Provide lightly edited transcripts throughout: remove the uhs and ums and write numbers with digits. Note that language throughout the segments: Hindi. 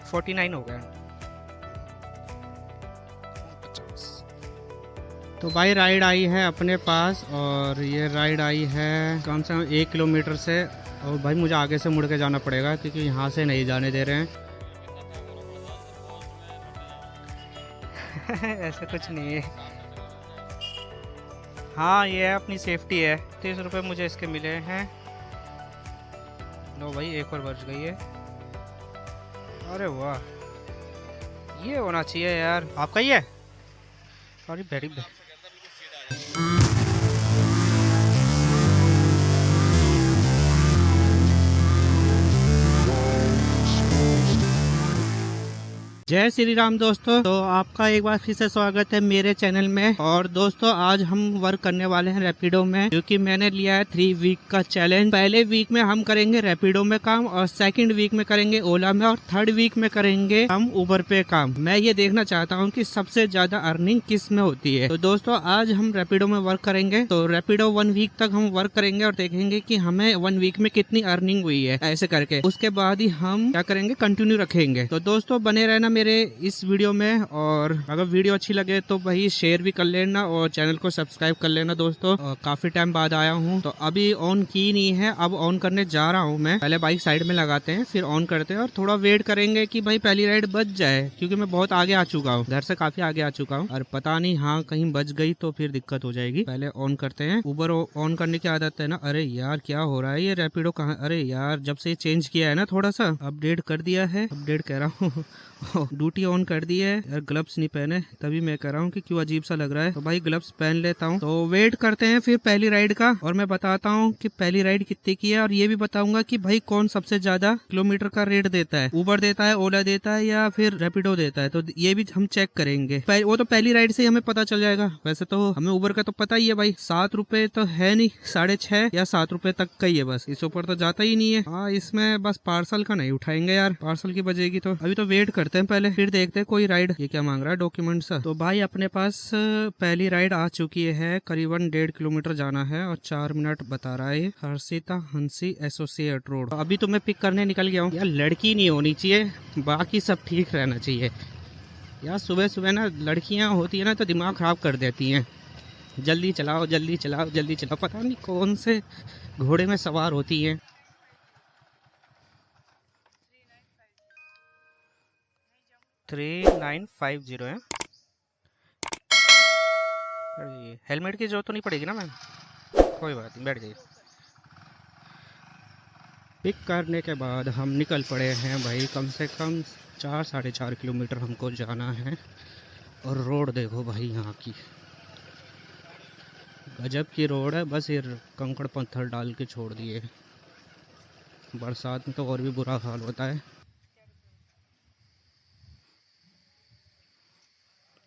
49 हो गया। 50। तो भाई राइड आई है अपने पास, और ये राइड आई है कम से कम 1 किलोमीटर से। और भाई मुझे आगे से मुड़ के जाना पड़ेगा क्योंकि यहाँ से नहीं जाने दे रहे हैं। ऐसा कुछ नहीं है। हाँ ये अपनी सेफ्टी है। 30 रुपये मुझे इसके मिले हैं। लो भाई एक और बच गई है। अरे वाह, ये होना चाहिए यार। आपका ही है? अरे वेरी जय श्री राम दोस्तों। तो आपका एक बार फिर से स्वागत है मेरे चैनल में। और दोस्तों आज हम वर्क करने वाले हैं रैपिडो में, क्योंकि मैंने लिया है 3 वीक का चैलेंज। पहले वीक में हम करेंगे रैपिडो में काम, और सेकंड वीक में करेंगे ओला में, और थर्ड वीक में करेंगे हम उबर पे काम। मैं ये देखना चाहता हूँ कि सबसे ज्यादा अर्निंग किस में होती है। तो दोस्तों आज हम रैपिडो में वर्क करेंगे। तो रैपिडो 1 वीक तक हम वर्क करेंगे और देखेंगे कि हमें 1 वीक में कितनी अर्निंग हुई है, ऐसे करके। उसके बाद ही हम क्या करेंगे, कंटिन्यू रखेंगे। तो दोस्तों बने रहना मेरे इस वीडियो में, और अगर वीडियो अच्छी लगे तो भाई शेयर भी कर लेना और चैनल को सब्सक्राइब कर लेना दोस्तों। काफी टाइम बाद आया हूँ, तो अभी ऑन की नहीं है, अब ऑन करने जा रहा हूँ मैं। पहले बाइक साइड में लगाते हैं फिर ऑन करते हैं, और थोड़ा वेट करेंगे कि भाई पहली राइड बच जाए, क्योंकि मैं बहुत आगे आ चुका हूँ, घर से काफी आगे आ चुका हूँ। और पता नहीं हाँ कहीं बच गई तो फिर दिक्कत हो जाएगी। पहले ऑन करते हैं। उबर ऑन करने की आदत है ना। अरे यार क्या हो रहा है, ये रैपिडो कहाँ। अरे यार जब से चेंज किया है ना, थोड़ा सा अपडेट कर दिया है, अपडेट कह रहा हूँ ड्यूटी ऑन कर दी है यार। ग्लव्स नहीं पहने, तभी मैं कह रहा हूँ कि क्यों अजीब सा लग रहा है। तो भाई ग्लव्स पहन लेता हूँ। तो वेट करते हैं फिर पहली राइड का, और मैं बताता हूँ कि पहली राइड कितने की है, और ये भी बताऊंगा कि भाई कौन सबसे ज्यादा किलोमीटर का रेट देता है, उबर देता है, ओला देता है, या फिर रैपिडो देता है। तो ये भी हम चेक करेंगे। वो तो पहली राइड से ही हमें पता चल जाएगा। वैसे तो हमें उबर का तो पता ही है भाई, 7 रुपए तो है नहीं, 6.5 या 7 रुपए तक का ही है बस, इस ऊपर तो जाता ही नहीं है। हाँ इसमें बस पार्सल का नहीं उठाएंगे यार, पार्सल की बजेगी। तो अभी तो वेट करते हैं पहले, फिर देखते हैं कोई राइड। ये क्या मांग रहा है, डॉक्यूमेंट्स। तो भाई अपने पास पहली राइड आ चुकी है, करीबन 1.5 किलोमीटर जाना है और 4 मिनट बता रहा है। हर्षिता हंसी एसोसिएट रोड। अभी तो मैं पिक करने निकल गया हूँ यार। लड़की नहीं होनी चाहिए, बाकी सब ठीक रहना चाहिए यार। सुबह सुबह ना लड़कियां होती है ना तो दिमाग खराब कर देती हैं। जल्दी चलाओ जल्दी चलाओ जल्दी चलाओ, पता नहीं कौन से घोड़े में सवार होती हैं। 3950 है। हेलमेट की जरूरत तो नहीं पड़ेगी ना मैम? कोई बात नहीं, बैठ जाइए। पिक करने के बाद हम निकल पड़े हैं भाई। कम से कम 4-4.5 किलोमीटर हमको जाना है। और रोड देखो भाई यहाँ की, गजब की रोड है। बस ये कंकड़ पत्थर डाल के छोड़ दिए। बरसात में तो और भी बुरा हाल होता है।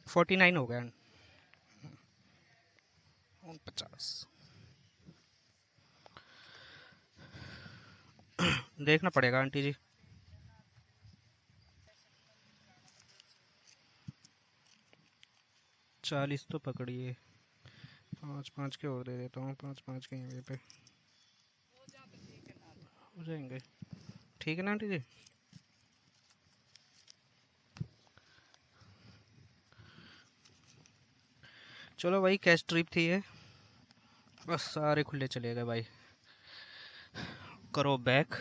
49 हो गया। 50 देखना पड़ेगा आंटी जी। चालीस तो पकड़िए, 5-5 के और दे देता हूँ। 5-5 के यहाँ पे हो जाएंगे, ठीक है ना आंटी जी? चलो भाई कैश ट्रिप थी ये, बस सारे खुले चले गए भाई। करो बैक।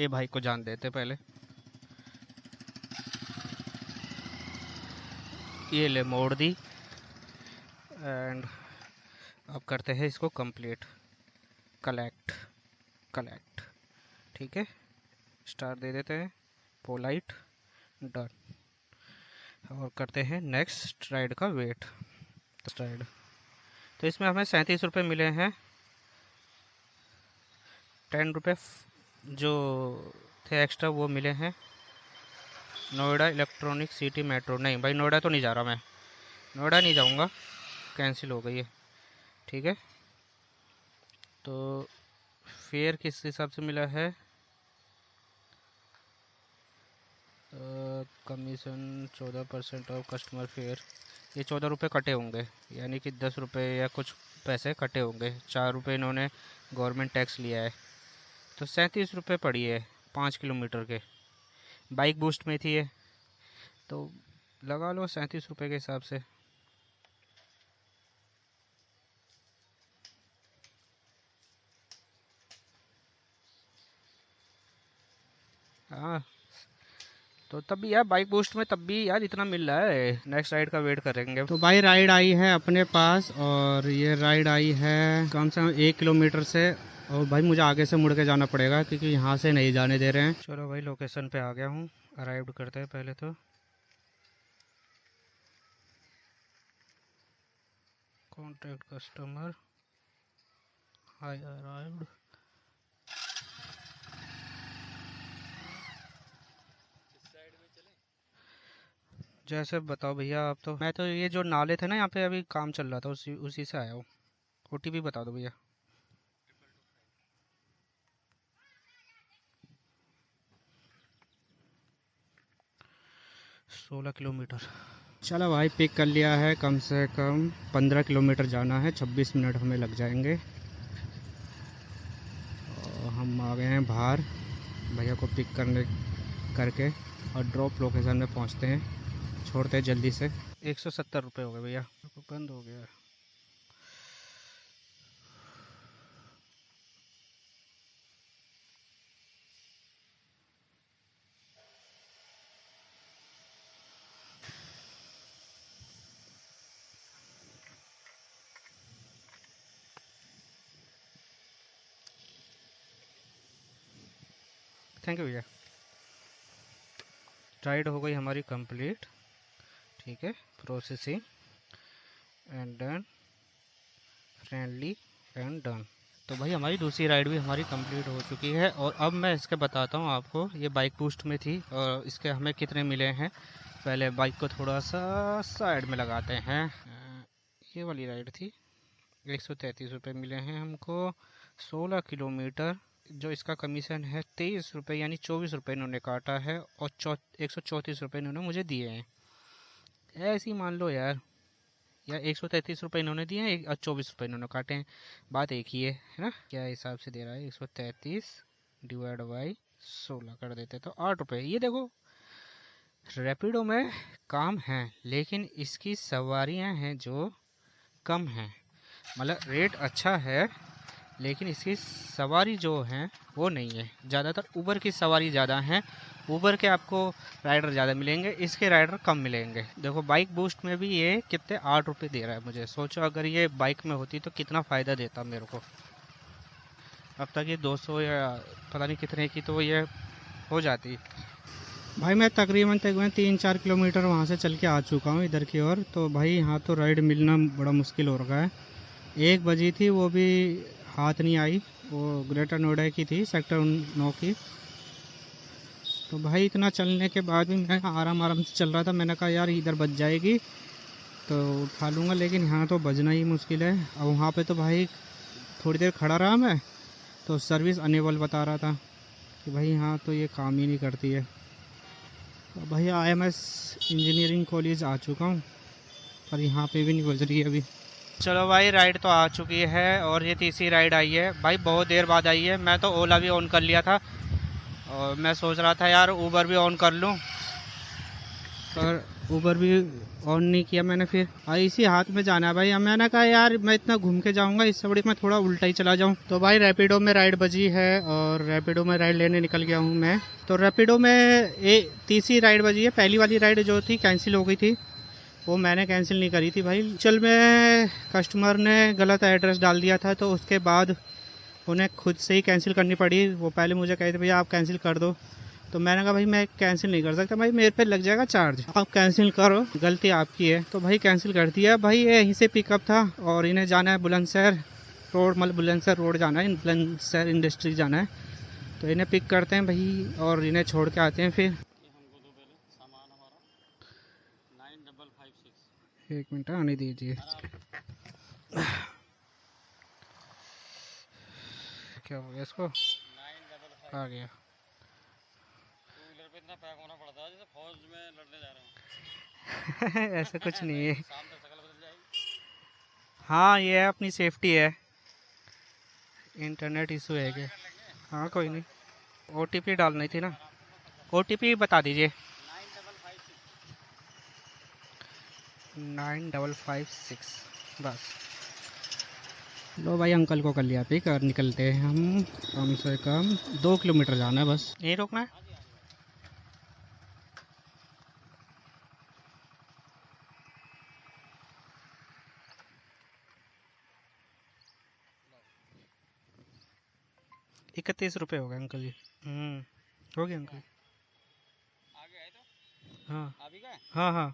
ए भाई को जान देते पहले। ये ले मोड़ दी, एंड अब करते हैं इसको कंप्लीट। कलेक्ट कलेक्ट, ठीक है। स्टार दे देते हैं, पोलाइट, डन। और करते हैं नेक्स्ट राइड का वेट। राइड तो इसमें हमें 37 रुपये मिले हैं। 10 रुपये जो थे एक्स्ट्रा वो मिले हैं। Noida electronic city metro. नहीं भाई नोएडा तो नहीं जा रहा मैं, नोएडा नहीं जाऊंगा, कैंसिल हो गई है, ठीक है। तो फेयर किस हिसाब से मिला है? Commission 14% of customer fair. ये 14 रुपये कटे होंगे, यानी कि 10 रुपये या कुछ पैसे कटे होंगे। 4 रुपये इन्होंने गवर्नमेंट टैक्स लिया है, तो 37 रुपये पड़ी है 5 किलोमीटर के। बाइक बूस्ट में थी ये, तो लगा लो 37 रुपये के हिसाब से। हाँ, तो तब भी यार बाइक बूस्ट में तब भी यार इतना मिल रहा है। नेक्स्ट राइड का वेट करेंगे। तो भाई राइड आई है अपने पास, और ये राइड आई है कम से कम 1 किलोमीटर से। और भाई मुझे आगे से मुड़ के जाना पड़ेगा क्योंकि यहाँ से नहीं जाने दे रहे हैं। चलो भाई लोकेशन पे आ गया हूँ। अराइव करते हैं पहले तो। Contact customer, high arrived. जैसे बताओ भैया आप। तो मैं तो ये जो नाले थे ना यहाँ पे अभी काम चल रहा था, उसी से आया हूँ। ओटीपी बता दो भैया। 16 किलोमीटर। चलो भाई पिक कर लिया है। कम से कम 15 किलोमीटर जाना है, 26 मिनट हमें लग जाएंगे। और हम आ गए हैं बाहर। भैया को पिक करके और ड्रॉप लोकेशन में पहुंचते हैं। छोड़ते हैं जल्दी से। 170 रुपये हो गए भैया। बंद हो गया। थैंक यू भैया। राइड हो गई हमारी कंप्लीट। ठीक है, processing and done, friendly and done. तो भाई हमारी दूसरी राइड भी हमारी कंप्लीट हो चुकी है। और अब मैं इसके बताता हूँ आपको। ये बाइक बूस्ट में थी और इसके हमें कितने मिले हैं। पहले बाइक को थोड़ा सा साइड में लगाते हैं। ये वाली राइड थी। 133 रुपये मिले हैं हमको। 16 किलोमीटर। जो इसका कमीशन है 23 रुपये, यानी 24 रुपये इन्होंने काटा है। और 134 रुपये इन्होंने मुझे दिए हैं। ऐसे ही मान लो यार, या 133 रुपये इन्होंने दिए हैं और 24 रुपये इन्होंने काटे हैं। बात एक ही है ना। क्या हिसाब से दे रहा है? 133 डिवाइड बाई 16 कर देते तो 8 रुपये। ये देखो, रैपिडो में काम है लेकिन इसकी सवारियां हैं जो कम हैं। मतलब रेट अच्छा है लेकिन इसकी सवारी जो हैं वो नहीं है। ज़्यादातर ऊबर की सवारी ज़्यादा हैं। ऊबर के आपको राइडर ज़्यादा मिलेंगे, इसके राइडर कम मिलेंगे। देखो बाइक बूस्ट में भी ये कितने 8 रुपये दे रहा है मुझे। सोचो अगर ये बाइक में होती तो कितना फ़ायदा देता मेरे को। अब तक ये 200 या पता नहीं कितने की तो ये हो जाती। भाई मैं तकरीबन 3-4 किलोमीटर वहाँ से चल के आ चुका हूँ इधर की ओर। तो भाई यहाँ तो राइड मिलना बड़ा मुश्किल हो रहा है। 1 बजी थी, वो भी हाथ नहीं आई। वो ग्रेटर नोएडा की थी, सेक्टर 9 की। तो भाई इतना चलने के बाद भी मैं आराम से चल रहा था। मैंने कहा यार इधर बच जाएगी तो उठा लूँगा, लेकिन यहाँ तो बजना ही मुश्किल है। और वहाँ पे तो भाई थोड़ी देर खड़ा रहा मैं, तो सर्विस अनेबल बता रहा था कि भाई यहाँ तो ये काम ही नहीं करती है। तो भाई IMS इंजीनियरिंग कॉलेज आ चुका हूँ, पर यहाँ पे भी नहीं बज रही है अभी। चलो भाई राइड तो आ चुकी है और ये तीसरी राइड आई है। भाई बहुत देर बाद आई है। मैं तो ओला भी ऑन कर लिया था और मैं सोच रहा था यार ऊबर भी ऑन कर लूँ, पर ऊबर भी ऑन नहीं किया मैंने। फिर इसी हाथ में जाना है भाई। अब मैंने कहा यार मैं इतना घूम के जाऊंगा, इससे बड़ी मैं थोड़ा उल्टा ही चला जाऊं। तो भाई रैपिडो में राइड बजी है और रैपिडो में राइड लेने निकल गया हूं मैं। तो रैपिडो में तीसरी राइड बजी है। पहली वाली राइड जो थी कैंसिल हो गई थी, वो मैंने कैंसिल नहीं करी थी भाई। चल में कस्टमर ने गलत एड्रेस डाल दिया था, तो उसके बाद उन्हें खुद से ही कैंसिल करनी पड़ी। वो पहले मुझे कहते भैया आप कैंसिल कर दो, तो मैंने कहा भाई मैं कैंसिल नहीं कर सकता भाई, मेरे पे लग जाएगा चार्ज, आप कैंसिल करो, गलती आपकी है। तो भाई कैंसिल कर दिया। भाई ये यहीं से पिकअप था और इन्हें जाना है बुलंदशहर रोड, मतलब बुलंदशहर रोड जाना है, बुलंदशहर इंडस्ट्री जाना है। तो इन्हें पिक करते हैं भाई और इन्हें छोड़ के आते हैं। फिर 1 मिनट आने दीजिए। क्या हो गया इसको? आ गया। इतना पैक होना पड़ता है जैसे फौज में लड़ने जा रहा हूं। ऐसा कुछ नहीं है। शाम तक शक्ल बदल जाएगी। हाँ ये है, अपनी सेफ्टी है। इंटरनेट इशू है क्या? हाँ कोई नहीं। OTP डालनी थी ना, OTP बता दीजिए। 9556 बस। लो भाई अंकल को कर लिया पिक और निकलते हैं हम। कम से कम 2 किलोमीटर जाना है, बस यहीं रोकना है। ₹31 हो गए अंकल जी। हो गया अंकल। आगे है तो हाँ अभी का हाँ हाँ।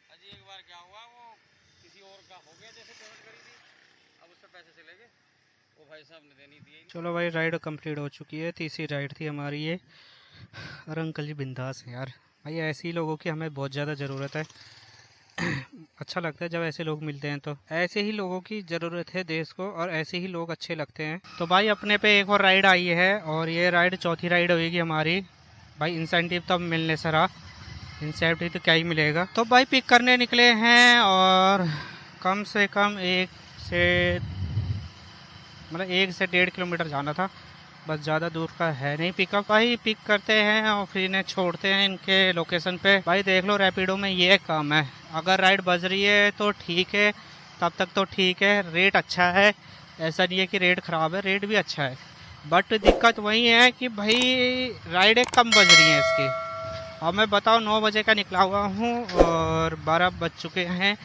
अजी एक बार क्या हुआ, वो किसी और का हो गया, जैसे पेमेंट करी थी, अब उससे पैसे चले गए, वो भाई साहब ने देनी थी। चलो भाई राइड कंप्लीट हो चुकी है, तीसरी राइड थी हमारी ये। और अंकल जी बिंदास हैं यार। भाई ऐसे ही लोगों की हमें बहुत ज़्यादा ज़रूरत है। अच्छा लगता है जब ऐसे लोग मिलते हैं, तो ऐसे ही लोगों की ज़रूरत है देश को, और ऐसे ही लोग अच्छे लगते हैं। तो भाई अपने पे एक और राइड आई है, और ये राइड चौथी राइड होगी हमारी। भाई इंसेंटिव तो मिलने से रहा, इंसेंटिव तो क्या ही मिलेगा। तो भाई पिक करने निकले हैं, और कम से कम 1 से 1.5 किलोमीटर जाना था, बस ज़्यादा दूर का है नहीं पिकअप। भाई पिक करते हैं और फिर इन्हें छोड़ते हैं इनके लोकेशन पे। भाई देख लो रैपिडो में ये काम है, अगर राइड बज रही है तो ठीक है, तब तक तो ठीक है, रेट अच्छा है, ऐसा नहीं है कि रेट ख़राब है, रेट भी अच्छा है। बट दिक्कत वही है कि भाई राइडें कम बज रही हैं इसकी। अब मैं बताओ 9 बजे का निकला हुआ हूँ और 12 बज चुके हैं,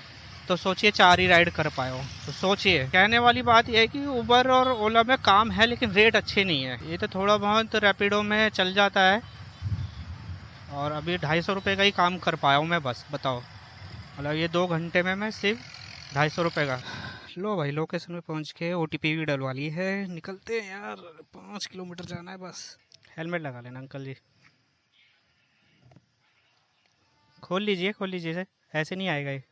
तो सोचिए 4 ही राइड कर पाए हो। तो सोचिए, कहने वाली बात यह है कि उबर और ओला में काम है लेकिन रेट अच्छे नहीं है। ये तो थोड़ा बहुत रैपिडो में चल जाता है, और अभी 250 रुपये का ही काम कर पाया हूँ मैं, बस बताओ। मतलब ये 2 घंटे में मैं सिर्फ 250 रुपये का। लो भाई लोकेशन में पहुँच के OTP भी डलवा ली है, निकलते हैं यार, 5 किलोमीटर जाना है बस। हेलमेट लगा लेना अंकल जी। खोल लीजिए सर, ऐसे नहीं आएगा ये,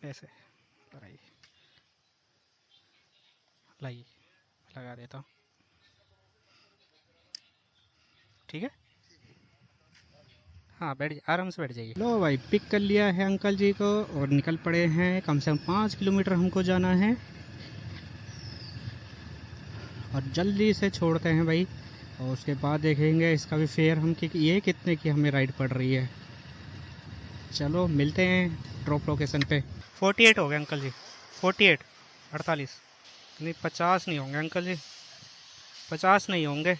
ऐसे लगाइए, लाइए, लगा देता हूँ, ठीक है। हाँ बैठ, आराम से बैठ जाइए। लो भाई पिक कर लिया है अंकल जी को, और निकल पड़े हैं। कम से कम 5 किलोमीटर हमको जाना है, और जल्दी से छोड़ते हैं भाई, और उसके बाद देखेंगे इसका भी फेयर हम कि ये कितने की हमें राइड पड़ रही है। चलो मिलते हैं ड्रॉप लोकेशन पे। 48 हो गए अंकल जी, 48, 48 नहीं, 50 नहीं होंगे अंकल जी, 50 नहीं होंगे।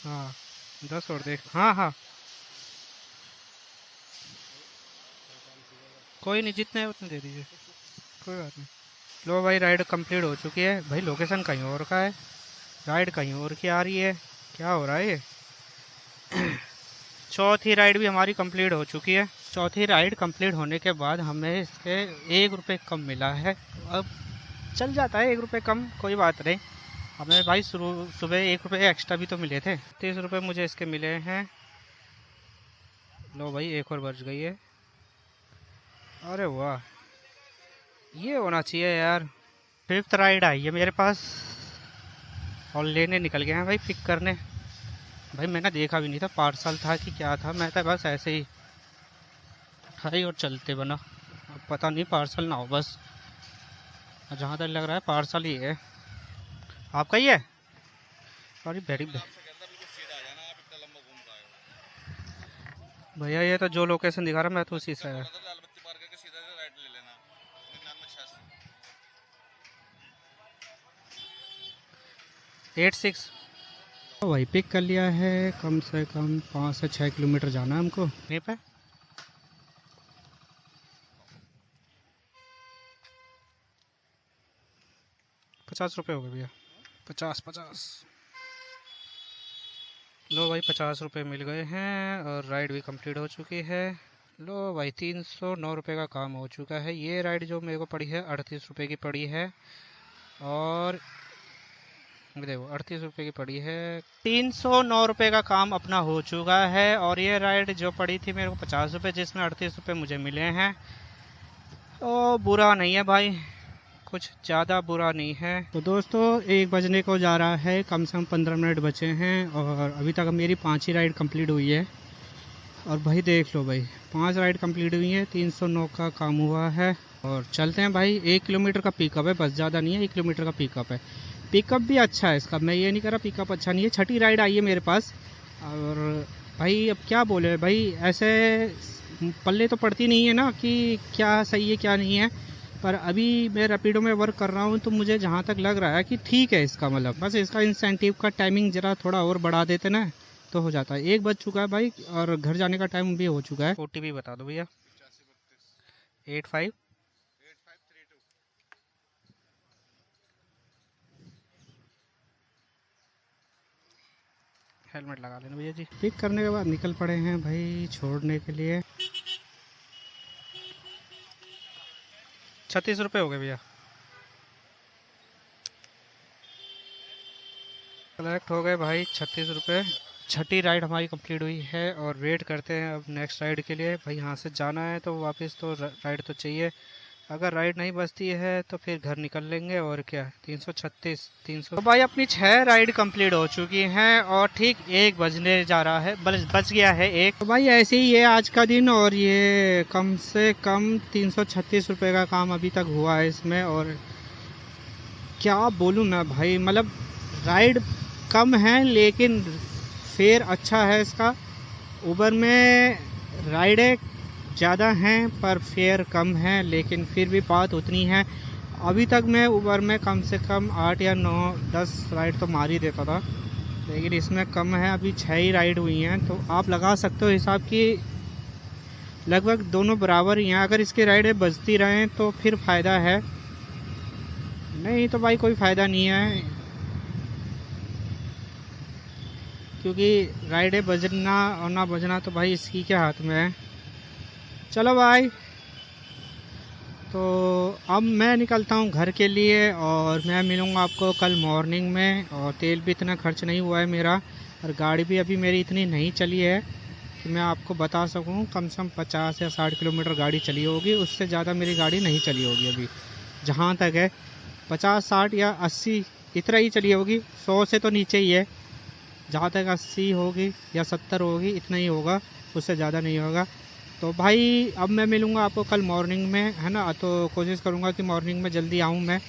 हाँ 10 और देख, हाँ हाँ कोई नहीं, जितने हैं उतने दे दीजिए, कोई बात नहीं। लो भाई राइड कंप्लीट हो चुकी है। भाई लोकेशन कहीं और का है, राइड कहीं और की आ रही है, क्या हो रहा है ये। चौथी राइड भी हमारी कंप्लीट हो चुकी है। चौथी राइड कंप्लीट होने के बाद हमें इसके 1 रुपये कम मिला है। अब चल जाता है 1 रुपये कम, कोई बात नहीं। हमें भाई सुबह 1 रुपये एक्स्ट्रा भी तो मिले थे, 30 रुपये मुझे इसके मिले हैं। लो भाई एक और बच गई है, अरे वाह, ये होना चाहिए यार। 5th राइड आई है मेरे पास, और लेने निकल गए हैं भाई, पिक करने। भाई मैंने देखा भी नहीं था पार्सल था कि क्या था, मैं तो बस ऐसे ही उठाई और चलते बना। अब पता नहीं पार्सल ना हो, बस जहाँ तक लग रहा है पार्सल ही है। आपका ही है? सॉरी वेरी भैया, ये तो जो लोकेशन दिखा रहा है मैं तो उसी से है। 86 भाई पिक कर लिया है। कम से कम 5 से 6 किलोमीटर जाना है हमको यहीं पे। ₹50 हो गए भैया, 50। लो भाई 50 मिल गए हैं, और राइड भी कंप्लीट हो चुकी है। लो भाई 309 रुपये का काम हो चुका है। ये राइड जो मेरे को पड़ी है 38 रुपये की पड़ी है, और देखो 38 रुपये की पड़ी है। 309 रुपये का काम अपना हो चुका है, और ये राइड जो पड़ी थी मेरे को 50 रुपये, जिसमें 38 रुपये मुझे मिले हैं। तो बुरा नहीं है भाई, कुछ ज़्यादा बुरा नहीं है। तो दोस्तों 1 बजने को जा रहा है, कम से कम 15 मिनट बचे हैं, और अभी तक मेरी 5 ही राइड कंप्लीट हुई है। और भाई देख लो भाई 5 राइड कंप्लीट हुई है, 309 का काम हुआ है। और चलते हैं भाई। 1 किलोमीटर का पिकअप है, बस ज़्यादा नहीं है, 1 किलोमीटर का पिकअप है। पिकअप भी अच्छा है इसका, मैं ये नहीं कर रहा पिकअप अच्छा नहीं है। छठी राइड आई है मेरे पास। और भाई अब क्या बोले भाई, ऐसे पल्ले तो पड़ती नहीं है ना कि क्या सही है क्या नहीं है। पर अभी मैं रैपिडो में वर्क कर रहा हूँ तो मुझे जहाँ तक लग रहा है कि ठीक है इसका, मतलब बस इसका इंसेंटिव का टाइमिंग ज़रा थोड़ा और बढ़ा देते ना तो हो जाता है। 1 बज चुका है भाई और घर जाने का टाइम भी हो चुका है। OTP बता दो भैया। 85 हेलमेट लगा लेना भैया जी। पिक करने के बाद निकल पड़े हैं भाई छोड़ने के लिए। 36 रुपये हो गए भैया। कलेक्ट हो गए भाई 36 रुपये। छठी राइड हमारी कंप्लीट हुई है और वेट करते हैं अब नेक्स्ट राइड के लिए। भाई यहाँ से जाना है तो वापस तो राइड तो चाहिए। अगर राइड नहीं बचती है तो फिर घर निकल लेंगे और क्या। 336 300 तो भाई अपनी 6 राइड कंप्लीट हो चुकी हैं और ठीक 1 बजने जा रहा है, बच गया है 1। तो भाई ऐसे ही है आज का दिन। और ये कम से कम 336 रुपये का काम अभी तक हुआ है इसमें। और क्या बोलूँ मैं भाई, मतलब राइड कम है लेकिन फेयर अच्छा है इसका। उबर में राइडें ज़्यादा हैं पर फेयर कम है, लेकिन फिर भी बात उतनी है। अभी तक मैं उबर में कम से कम 8 या 9 10 राइड तो मार ही देता था, लेकिन इसमें कम है। अभी 6 ही राइड हुई हैं तो आप लगा सकते हो हिसाब की लगभग दोनों बराबर ही हैं। अगर इसकी राइडें बजती रहें तो फिर फ़ायदा है, नहीं तो भाई कोई फ़ायदा नहीं है, क्योंकि राइडें बजना और ना बजना तो भाई इसकी क्या हाथ में है। चलो भाई, तो अब मैं निकलता हूँ घर के लिए और मैं मिलूँगा आपको कल मॉर्निंग में। और तेल भी इतना खर्च नहीं हुआ है मेरा और गाड़ी भी अभी मेरी इतनी नहीं चली है कि मैं आपको बता सकूँ। कम से कम 50 या 60 किलोमीटर गाड़ी चली होगी, उससे ज़्यादा मेरी गाड़ी नहीं चली होगी अभी। जहाँ तक है 50 60 या 80 इतना ही चली होगी, 100 से तो नीचे ही है। जहाँ तक 80 होगी या 70 होगी इतना ही होगा, उससे ज़्यादा नहीं होगा। तो भाई अब मैं मिलूँगा आपको कल मॉर्निंग में, है ना। तो कोशिश करूँगा कि मॉर्निंग में जल्दी आऊँ मैं।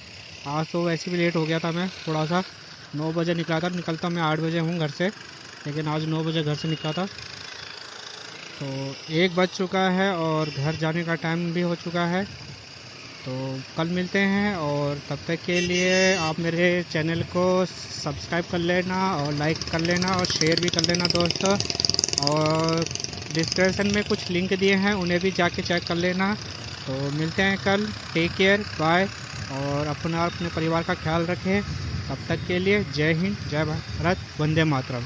आज तो वैसे भी लेट हो गया था, मैं थोड़ा सा 9 बजे निकला था। निकलता मैं 8 बजे हूँ घर से, लेकिन आज 9 बजे घर से निकला था। तो 1 बज चुका है और घर जाने का टाइम भी हो चुका है। तो कल मिलते हैं और तब तक के लिए आप मेरे चैनल को सब्सक्राइब कर लेना और लाइक कर लेना और शेयर भी कर लेना दोस्तों। और डिस्क्रिप्शन में कुछ लिंक दिए हैं, उन्हें भी जाके चेक कर लेना। तो मिलते हैं कल, टेक केयर, बाय। और अपने परिवार का ख्याल रखें। तब तक के लिए जय हिंद, जय भारत, वंदे मातरम।